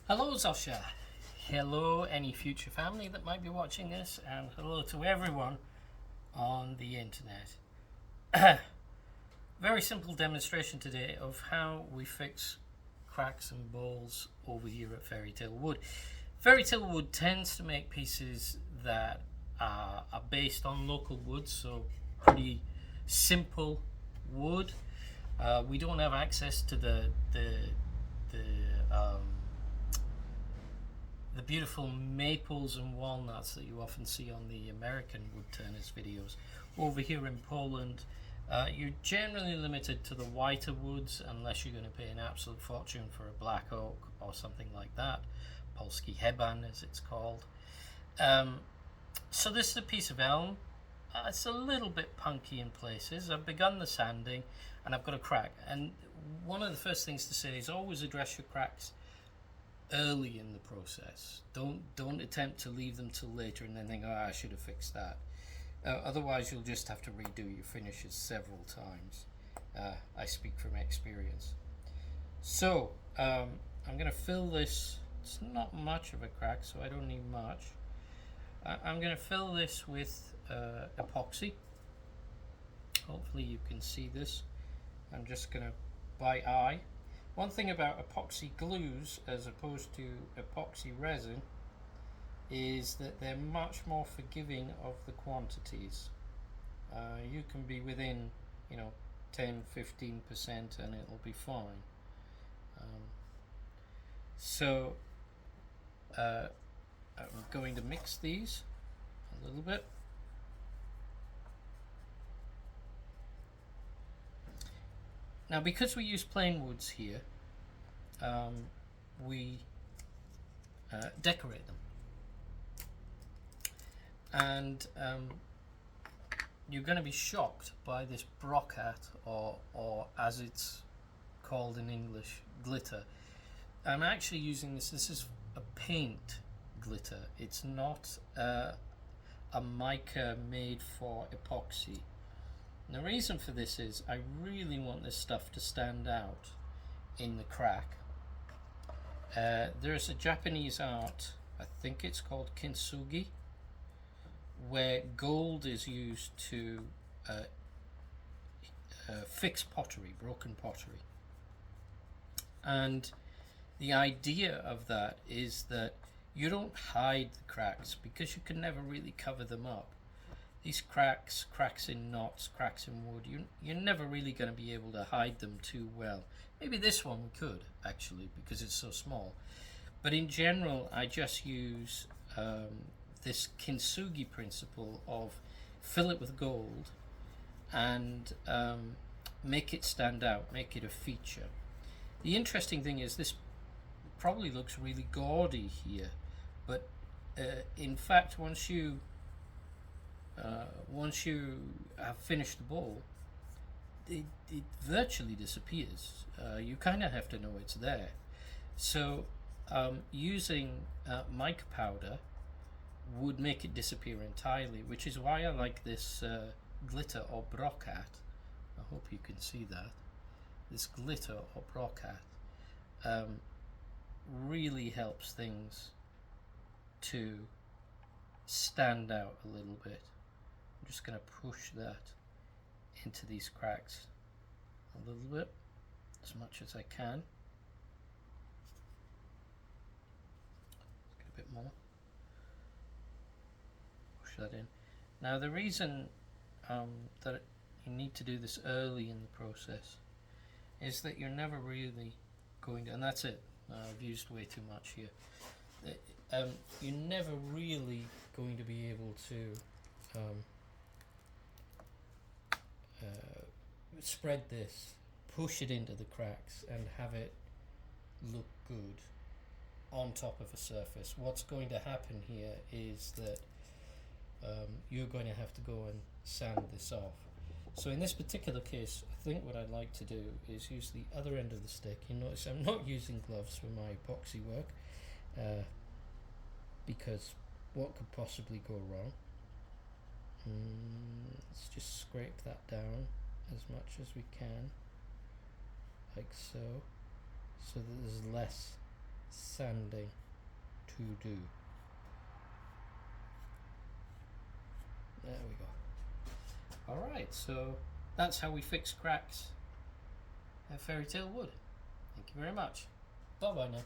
Hello, Zosha. Hello, any future family that might be watching this, and hello to everyone on the internet. Very simple demonstration today of how we fix cracks and bowls over here at Fairy Tale Wood. Fairy Tale Wood tends to make pieces that are based on local wood, so pretty simple wood. We don't have access to the beautiful maples and walnuts that you often see on the American woodturners videos. Over here in Poland, you're generally limited to the whiter woods unless you're going to pay an absolute fortune for a black oak or something like that. Polski heban, as it's called. So this is a piece of elm. It's a little bit punky in places. I've begun the sanding and I've got a crack. And one of the first things to say is always address your cracks early in the process. Don't attempt to leave them till later and then think, oh, I should have fixed that. Otherwise, you'll just have to redo your finishes several times. I speak from experience. So I'm going to fill this. It's not much of a crack, so I don't need much. I'm going to fill this with epoxy. Hopefully you can see this. I'm just going to, by eye. One thing about epoxy glues as opposed to epoxy resin is that they're much more forgiving of the quantities. You can be within 10-15% and it'll be fine. So I'm going to mix these a little bit. Now, because we use plain woods here, we decorate them. And you're going to be shocked by this brocat, or as it's called in English, glitter. I'm actually using this is a paint glitter. It's not a mica made for epoxy. And the reason for this is I really want this stuff to stand out in the crack. There's a Japanese art, I think it's called kintsugi, where gold is used to fix pottery, broken pottery. And the idea of that is that you don't hide the cracks because you can never really cover them up. These cracks in knots, cracks in wood, you're never really going to be able to hide them too well. Maybe this one we could, actually, because it's so small. But in general, I just use this kintsugi principle of fill it with gold and make it stand out, make it a feature. The interesting thing is this probably looks really gaudy here, but in fact, once you have finished the bowl, it virtually disappears. You kind of have to know it's there. So using mica powder would make it disappear entirely, which is why I like this glitter or brocat. I hope you can see that. This glitter or brocat really helps things to stand out a little bit. I'm just going to push that into these cracks a little bit, as much as I can. Get a bit more. Push that in. Now the reason that you need to do this early in the process is that you're never really going to, and that's it, I've used way too much here. You're never really going to be able to spread this, push it into the cracks and have it look good on top of a surface. What's going to happen here is that you're going to have to go and sand this off. So in this particular case, I think what I'd like to do is use the other end of the stick. You notice I'm not using gloves for my epoxy work because what could possibly go wrong? Let's just scrape that down as much as we can, like so, so that there's less sanding to do. There we go. Alright, so that's how we fix cracks at Fairy Tale Wood. Thank you very much. Bye bye now.